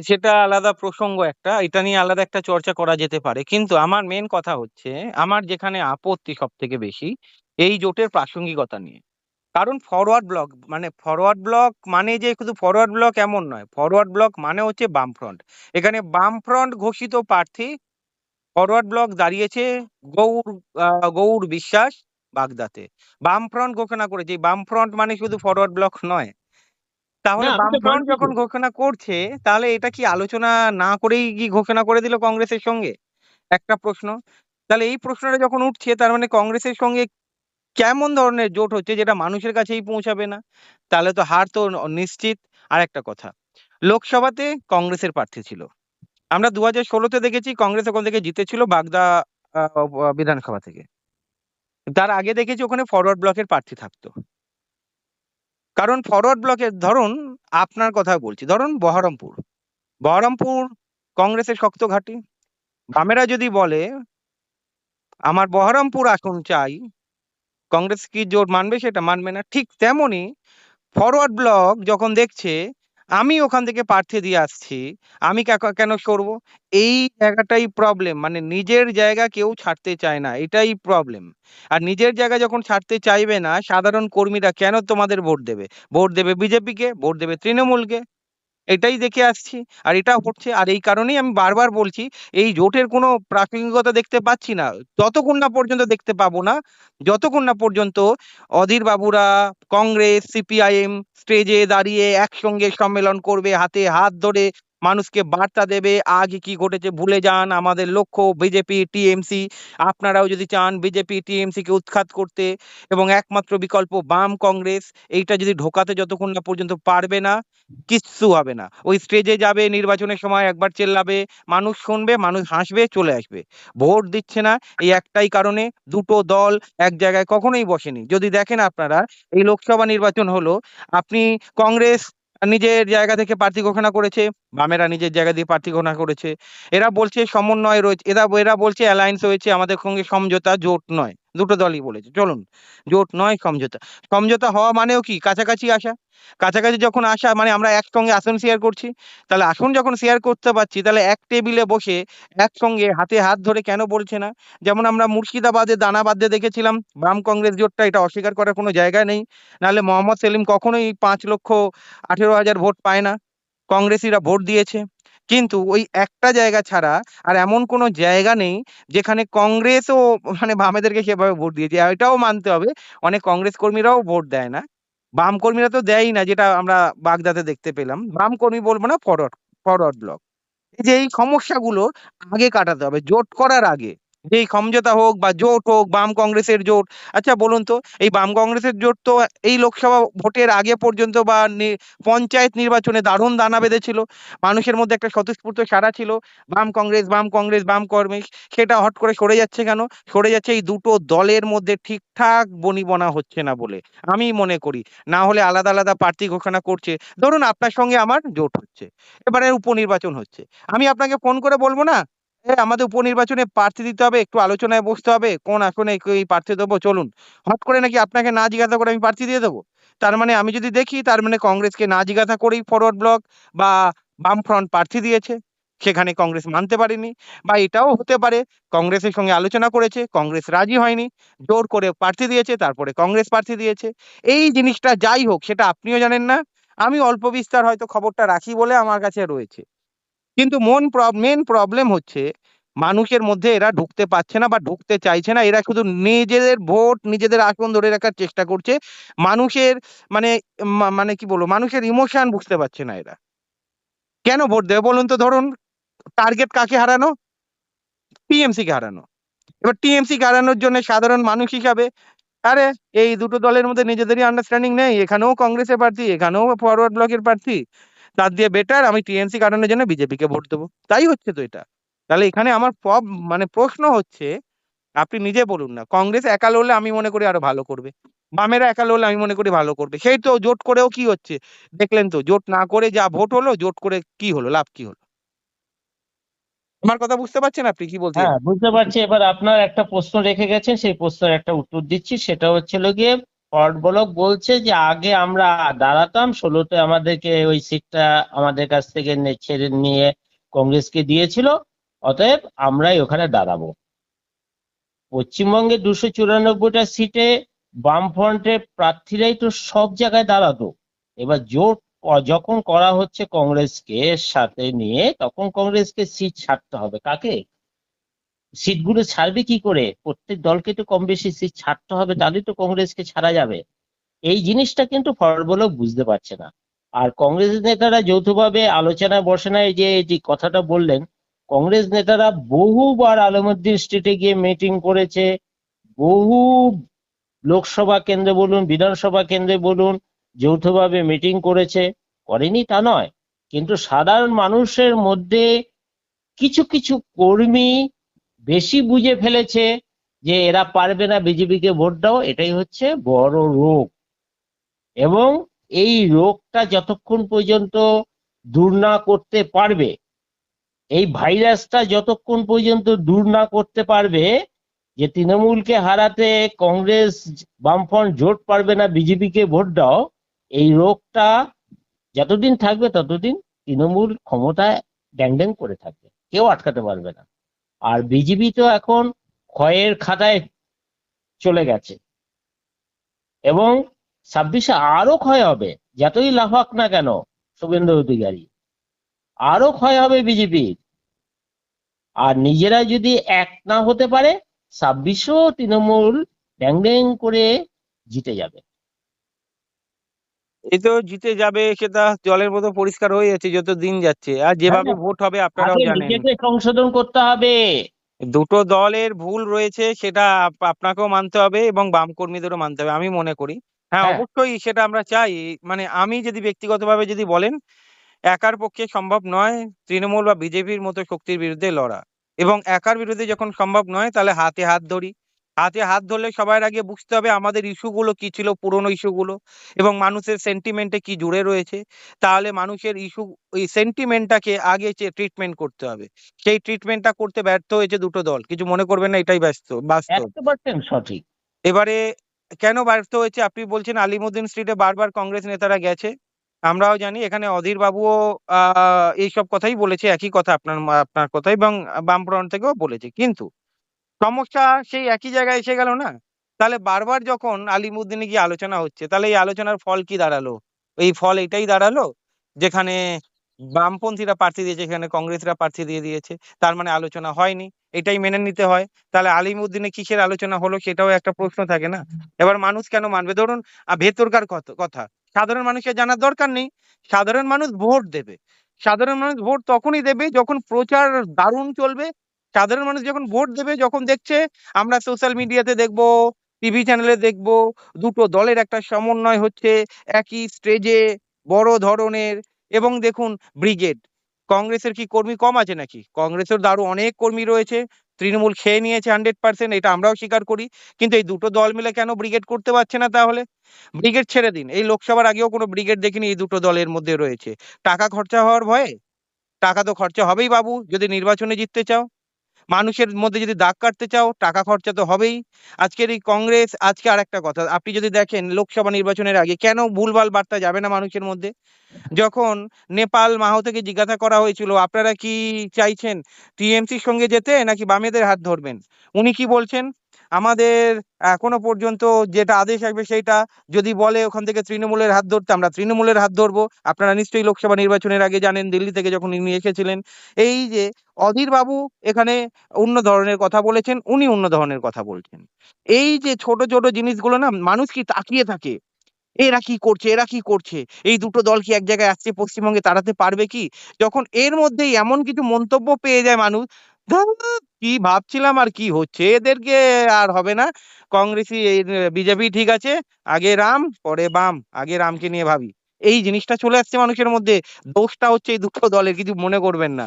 সেটা আলাদা প্রসঙ্গ একটা, এটা নিয়ে আলাদা একটা চর্চা করা যেতে পারে, কিন্তু আমার মেন কথা হচ্ছে, আমার যেখানে আপত্তি সব থেকে বেশি এই জোটের প্রাসঙ্গিকতা নিয়ে। কারণ ফরওয়ার্ড ব্লক মানে যে শুধু ফরওয়ার্ড ব্লক এমন নয়, ফরওয়ার্ড ব্লক মানে হচ্ছে বামফ্রন্ট। এখানে বামফ্রন্ট ঘোষিত প্রার্থী ফরওয়ার্ড ব্লক দাঁড়িয়েছে গৌর গৌর বিশ্বাস বাগদাতে। বামফ্রন্ট ঘোষণা করেছে, এই বামফ্রন্ট মানে শুধু ফরওয়ার্ড ব্লক নয়। না, তাহলে আমি তো বামফ্রন্ট মানছি তো। যখন ঘোষণা করছে, তাহলে এটা কি আলোচনা না করেই কি ঘোষণা করে দিল কংগ্রেসের সঙ্গে? একটা প্রশ্ন। তাহলে এই প্রশ্নটা যখন উঠছে, তার মানে কংগ্রেসের সঙ্গে কেমন ধরনের জোট হচ্ছে যেটা মানুষের কাছেই পৌঁছাবে না? তাহলে তো হার তো নিশ্চিত। আর একটা কথা, লোকসভাতে কংগ্রেসের প্রার্থী ছিল, আমরা 2016-তে দেখেছি কংগ্রেস ওখান থেকে জিতেছিল বাগদা বিধানসভা থেকে। তার আগে দেখেছি ওখানে ফরওয়ার্ড ব্লকের প্রার্থী থাকতো। কারণ ফরওয়ার্ড ব্লকের ধরুন, আপনার কথা বলছি, ধরুন বহরমপুর, বহরমপুর কংগ্রেসের শক্ত ঘাঁটি। বামেরা যদি বলে আমার বহরমপুর আসন চাই, কংগ্রেস কি জোট মানবে? সেটা মানবে না। ঠিক তেমনি ফরওয়ার্ড ব্লক যখন দেখছে আমি ওখান থেকে প্রার্থী দিয়ে আসছি, আমি কেন সরবো? এই জায়গাটাই প্রবলেম, মানে নিজের জায়গা কেউ ছাড়তে চায় না, এটাই প্রবলেম। আর নিজের জায়গা যখন ছাড়তে চাইবে না, সাধারণ কর্মীরা কেন তোমাদের ভোট দেবে? ভোট দেবে বিজেপিকে, ভোট দেবে তৃণমূলকে। এটাই দেখে আসছি, আর এটা হচ্ছে। আর এই কারণেই আমি বারবার বলছি, এই জোটের কোনো প্রাসঙ্গিকতা দেখতে পাচ্ছি না, যতক্ষণ না পর্যন্ত দেখতে পাবো না, যতক্ষণ না পর্যন্ত অধীর বাবুরা, কংগ্রেস, সিপিআইএম স্টেজে দাঁড়িয়ে একসঙ্গে সম্মেলন করবে, হাতে হাত ধরে মানুষকে বার্তা দেবে আগে কি ঘটেছে ভুলে যান, আমাদের লক্ষ্য বিজেপি টিএমসি। আপনারাও যদি চান বিজেপি টিএমসি কে উৎখাত করতে, এবং একমাত্র বিকল্প বাম কংগ্রেস, এইটা যদি ঢোকাতে যতক্ষণ না পর্যন্ত পারবে না, কিচ্ছু হবে না। ওই স্টেজে যাবে, নির্বাচনের সময় একবার চেল্লাবে, মানুষ শুনবে, মানুষ হাসবে, চলে আসবে। ভোট দিচ্ছে না এই একটাই কারণে, দুটো দল এক জায়গায় কখনোই বসেনি। যদি দেখেন আপনারা, এই লোকসভা নির্বাচন হলো, আপনি কংগ্রেস নিজের জায়গা থেকে প্রার্থী ঘোষণা করেছে, বামেরা নিজের জায়গা দিয়ে প্রার্থী ঘোষণা করেছে। এরা বলছে সমন্বয় রয়েছে, এরা এরা বলছে অ্যালায়েন্স হয়েছে আমাদের সঙ্গে, সমঝোতা, জোট নয়। দুটো দলই বলেছে চলুন, জোট নয় সমঝোতা। সমঝোতা হওয়া মানেও কি? কাছাকাছি আসা। কাছাকাছি যখন আসা মানে আমরা একসঙ্গে আসন শেয়ার করছি। তাহলে আসন যখন শেয়ার করতে পারছি, তাহলে এক টেবিলে বসে একসঙ্গে হাতে হাত ধরে কেন বলছে না? যেমন আমরা মুর্শিদাবাদে দানাবাদে দেখেছিলাম বাম কংগ্রেস জোটটা, এটা অস্বীকার করার কোনো জায়গা নেই। নাহলে মোহাম্মদ সেলিম কখনোই 5,18,000 ভোট পায় না, কংগ্রেসিরা ভোট দিয়েছে। কিন্তু ওই একটা জায়গা ছাড়া আর এমন কোনো জায়গা নেই যেখানে কংগ্রেসও মানে বামেদেরকে সেভাবে ভোট দিয়েছে। এটাও মানতে হবে, অনেক কংগ্রেস কর্মীরাও ভোট দেয় না, বাম কর্মীরা তো দেয়ই না, যেটা আমরা বাগদাতে দেখতে পেলাম। বাম কর্মী বলবো না, ফরওয়ার্ড ফরওয়ার্ড ব্লক। এই যে এই সমস্যাগুলো আগে কাটাতে হবে, জোট করার আগে। যে এই সমঝোতা হোক বা জোট হোক, বাম কংগ্রেসের জোট। আচ্ছা বলুন তো, এই বাম কংগ্রেসের জোট তো এই লোকসভা ভোটের আগে পর্যন্ত বা পঞ্চায়েত নির্বাচনে দারুণ দানা বেঁধেছিল, মানুষের মধ্যে একটা স্বতঃস্ফূর্ত সাড়া ছিল, বাম কংগ্রেস বাম কংগ্রেস বাম কংগ্রেস। সেটা হট করে সরে যাচ্ছে কেন? সরে যাচ্ছে এই দুটো দলের মধ্যে ঠিকঠাক বনিবনা হচ্ছে না বলে আমি মনে করি। না হলে আলাদা আলাদা প্রার্থী ঘোষণা করছে, ধরুন আপনার সঙ্গে আমার জোট হচ্ছে, এবারে উপনির্বাচন হচ্ছে, আমি আপনাকে ফোন করে বলবো না, আমাদের উপনির্বাচনে প্রার্থী দিতে হবে, একটু আলোচনায় বসতে হবে, কোন আসনে এই প্রার্থী দেবো চলুন। হট করে নাকি আপনাকে না জিজ্ঞাসা করে আমি প্রার্থী দিয়ে দেবো? তার মানে আমি যদি দেখি, তার মানে কংগ্রেসকে না জিজ্ঞাসা করেই ফরওয়ার্ড ব্লক বা বামফ্রন্ট প্রার্থী দিয়েছে, সেখানে কংগ্রেস মানতে পারেনি। বা এটাও হতে পারে কংগ্রেসের সঙ্গে আলোচনা করেছে, কংগ্রেস রাজি হয়নি, জোর করে প্রার্থী দিয়েছে, তারপরে কংগ্রেস প্রার্থী দিয়েছে। এই জিনিসটা যাই হোক, সেটা আপনিও জানেন না, আমি অল্প বিস্তার হয়তো খবরটা রাখি বলে আমার কাছে রয়েছে। কিন্তু মেন প্রবলেম হচ্ছে মানুষের মধ্যে এরা ঢুকতে পারছে না বা ঢুকতে চাইছে না, এরা শুধু নিজেদের ভোট, নিজেদের আসন ধরে রাখার চেষ্টা করছে। মানুষের মানে মানে কি বলবো, মানুষের ইমোশন বুঝতে পারছে না এরা। কেন ভোট দেবে বলুন তো? ধরুন টার্গেট কাকে হারানো? টিএমসি কে হারানো। এবার টিএমসি কে হারানোর জন্য সাধারণ মানুষ হিসাবে, আরে এই দুটো দলের মধ্যে নিজেদেরই আন্ডারস্ট্যান্ডিং নেই, এখানেও কংগ্রেসের প্রার্থী, এখানেও ফরওয়ার্ড ব্লকের প্রার্থী, তার দিয়ে বেটার আমি টিএমসি কারণের জন্য বিজেপি কে ভোট দেবো। তাই হচ্ছে তো এটা। তাহলে এখানে আমার মানে প্রশ্ন হচ্ছে, আপনি নিজে বলুন না, কংগ্রেস একা লড়লে আমি মনে করি আরো ভালো করবে, বামেরা একা লড়লে আমি মনে করি ভালো করবে। সেই তো জোট করেও কি হচ্ছে দেখলেন তো, জোট না করে যা ভোট হলো, জোট করে কি হলো, লাভ কি হলো? আমার কথা বুঝতে পারছেন আপনি কি বলতে হ্যাঁ, চাইছি? বুঝতে পারছি। এবার আপনার একটা প্রশ্ন রেখে গেছেন, সেই প্রশ্নের একটা উত্তর দিচ্ছি। সেটা হচ্ছিল গিয়ে ফরওয়ার্ড ব্লক বলছে যে আগে আমরা দাঁড়াতাম, 16তে আমাদেরকে ওই সিটটা আমাদের কাছ থেকে ছেড়ে নিয়ে কংগ্রেসকে দিয়েছিল, অতএব আমরাই ওখানে দাঁড়াবো। পশ্চিমবঙ্গে 294টা সিটে বামফ্রন্টের প্রার্থীরাই তো সব জায়গায় দাঁড়াতো। এবার জোট যখন করা হচ্ছে কংগ্রেসকে সাথে নিয়ে, তখন কংগ্রেসকে সিট ছাড়তে হবে। কাকে? সিটগুলো ছাড়বে কি করে? প্রত্যেক দলকে তো কম বেশি সিট ছাড়তে হবে, তাহলেই তো কংগ্রেসকে ছাড়া যাবে। এই জিনিসটা কিন্তু ফরওয়ার্ড ব্লক বুঝতে পারছে না। আর কংগ্রেস নেতারা যৌথভাবে আলোচনায় বসে না, এই যে যে কথাটা বললেন, কংগ্রেস নেতারা বহুবার আলমউদ্দিন স্ট্রিটে গিয়ে মিটিং করেছে, বহু লোকসভা কেন্দ্রে বলুন, বিধানসভা কেন্দ্রে বলুন, যৌথভাবে মিটিং করেছে, করেনি তা নয়। কিন্তু সাধারণ মানুষের মধ্যে কিছু কিছু কর্মী বেশি বুঝে ফেলেছে যে এরা পারবে না, বিজেপিকে ভোট দাও, এটাই হচ্ছে বড় রোগ। এবং এই রোগটা যতক্ষণ পর্যন্ত দূর না করতে পারবে, এই ভাইরাসটা যতক্ষণ পর্যন্ত দূর না করতে পারবে যে তৃণমূলকে হারাতে কংগ্রেস বামফ্রন্ট জোট পারবে না, বিজেপিকে ভোট দাও, এই রোগটা যতদিন থাকবে ততদিন তৃণমূল ক্ষমতায় ড্যাং ড্যাং করে থাকবে, কেউ আটকাতে পারবে না। আর বিজেপি তো এখন ক্ষয়ের খাতায় চলে গেছে, এবং 26-এ আরো ক্ষয় হবে। যতই লাফাক না কেন শুভেন্দু অধিকারী, আরো ক্ষয় হবে বিজেপির। আর নিজেরা যদি এক না হতে পারে, 26-ও তৃণমূল ড্যাং ড্যাং করে জিতে যাবে। এই তো জিতে যাবে, সেটা জলের মতো পরিষ্কার হয়ে যাচ্ছে যত দিন যাচ্ছে। আর যেভাবে হ্যাঁ, ভোট হবে আপনারাও আগে জানেন, নিজেকে সংশোধন করতে হবে। দুটো দলের ভুল রয়েছে, সেটা আপনাকেও মানতে হবে এবং বাম কর্মীদেরও মানতে হবে আমি মনে করি। হ্যাঁ, হ্যাঁ, অবশ্যই সেটা আমরা চাই। মানে আমি যদি ব্যক্তিগতভাবে যদি বলেন, একার পক্ষে সম্ভব নয় তৃণমূল বা বিজেপির মতো শক্তির বিরুদ্ধে লড়া। এবং একার বিরুদ্ধে যখন সম্ভব নয়, তাহলে হাতে হাত ধরি। হাতে হাত ধরলে সবার আগে বুঝতে হবে আমাদের ইস্যুগুলো কি ছিল, পুরনো ইস্যুগুলো, এবং মানুষের সেন্টিমেন্টে কি জুড়ে রয়েছে। তাহলে মানুষের ইস্যু, ওই সেন্টিমেন্টটাকে আগে ট্রিটমেন্ট করতে হবে। সেই ট্রিটমেন্টটা করতে ব্যর্থ হয়েছে দুটো দল, কিছু মনে করবেন না, এটাই বাস্তব। 100% সঠিক। এবারে কেন ব্যর্থ হয়েছে আপনি বলছেন, আলিমুদ্দিন স্ট্রিটে বারবার কংগ্রেস নেতারা গেছে, আমরাও জানি। এখানে অধীর বাবুও এইসব কথাই বলেছে, একই কথা আপনার কথা, এবং বামফ্রন্ট থেকেও বলেছে। কিন্তু সমস্যা সেই একই জায়গায় এসে গেল না? তাহলে বারবার যখন আলিমুদ্দিনে গিয়ে আলোচনা হচ্ছে, তাহলে এই আলোচনার ফল কি দাঁড়ালো? এই ফল এটাই দাঁড়ালো, যেখানে বামপন্থীরা প্রার্থী দিয়েছে, এখানে কংগ্রেসরা প্রার্থী দিয়ে দিয়েছে। তার মানে আলোচনা হয়নি, এটাই মেনে নিতে হয়। তাহলে আলিমুদ্দিনে কিসের আলোচনা হলো, সেটাও একটা প্রশ্ন থাকে না? এবার মানুষ কেন মানবে? ধরুন ভেতরকার কথা সাধারণ মানুষের জানার দরকার নেই। সাধারণ মানুষ ভোট দেবে। সাধারণ মানুষ ভোট তখনই দেবে যখন প্রচার দারুণ চলবে। সাধারণ মানুষ যখন ভোট দেবে, যখন দেখছে, আমরা সোশ্যাল মিডিয়াতে দেখবো, টিভি চ্যানেলে দেখবো, দুটো দলের একটা সমন্বয় হচ্ছে একই স্টেজে, বড় ধরনের। এবং দেখুন, ব্রিগেড, কংগ্রেসের কি কর্মী কম আছে নাকি? কংগ্রেসের দারুণ অনেক কর্মী রয়েছে। তৃণমূল খেয়ে নিয়েছে 100%, এটা আমরাও স্বীকার করি। কিন্তু এই দুটো দল মিলে কেন ব্রিগেড করতে পারছে না তাহলে? ব্রিগেড ছেড়ে দিন, এই লোকসভার আগেও কোনো ব্রিগেড দেখিনি এই দুটো দলের মধ্যে রয়েছে। টাকা খরচা হওয়ার ভয়ে? টাকা তো খরচা হবেই বাবু, যদি নির্বাচনে জিততে চাও। মানুষের মধ্যে যদি দাগ কাটতে চাও, টাকা খরচা তো হবেই। আজকের এই কংগ্রেস, আজকে আরেকটা কথা, আপনি যদি দেখেন লোকসভা নির্বাচনের আগে কেন ভুলভাল বার্তা যাবে না মানুষের মধ্যে? যখন নেপাল মাহ থেকে জিজ্ঞাসা করা হয়েছিল, আপনারা কি চাইছেন টিএমসির সঙ্গে যেতে নাকি বামেদের হাত ধরবেন? উনি কি বলছেন? আমাদের এখনো পর্যন্ত যেটা আদেশ আসবে সেইটা, যদি বলে ওখান থেকে তৃণমূলের হাত ধরতে, আমরা তৃণমূলের হাত ধরবো। আপনারা নিশ্চয়ই লোকসভা নির্বাচনের আগে জানেন, দিল্লি থেকে যখন ইনি এসেছিলেন। এই যে অধীর বাবু এখানে অন্য ধরনের কথা বলেছেন, উনি অন্য ধরনের কথা বলছেন। এই যে ছোট ছোট জিনিসগুলো না, মানুষ কি তাকিয়ে থাকে, এরা কি করছে, এরা কি করছে, এই দুটো দল কি এক জায়গায় আসছে, পশ্চিমবঙ্গে তাড়াতে পারবে কি? যখন এর মধ্যেই এমন কিছু মন্তব্য পেয়ে যায় মানুষ, ধুর, কি ভাবছিলাম আর কি হচ্ছে, এদেরকে আর হবে না। কংগ্রেসই বিজেপি ঠিক আছে, আগে রাম পরে বাম, আগে রামকে নিয়ে ভাবি। এই জিনিসটা চলে আসছে মানুষের মধ্যে। দোষটা হচ্ছে এই দুটো দলের, কিছু মনে করবেন না।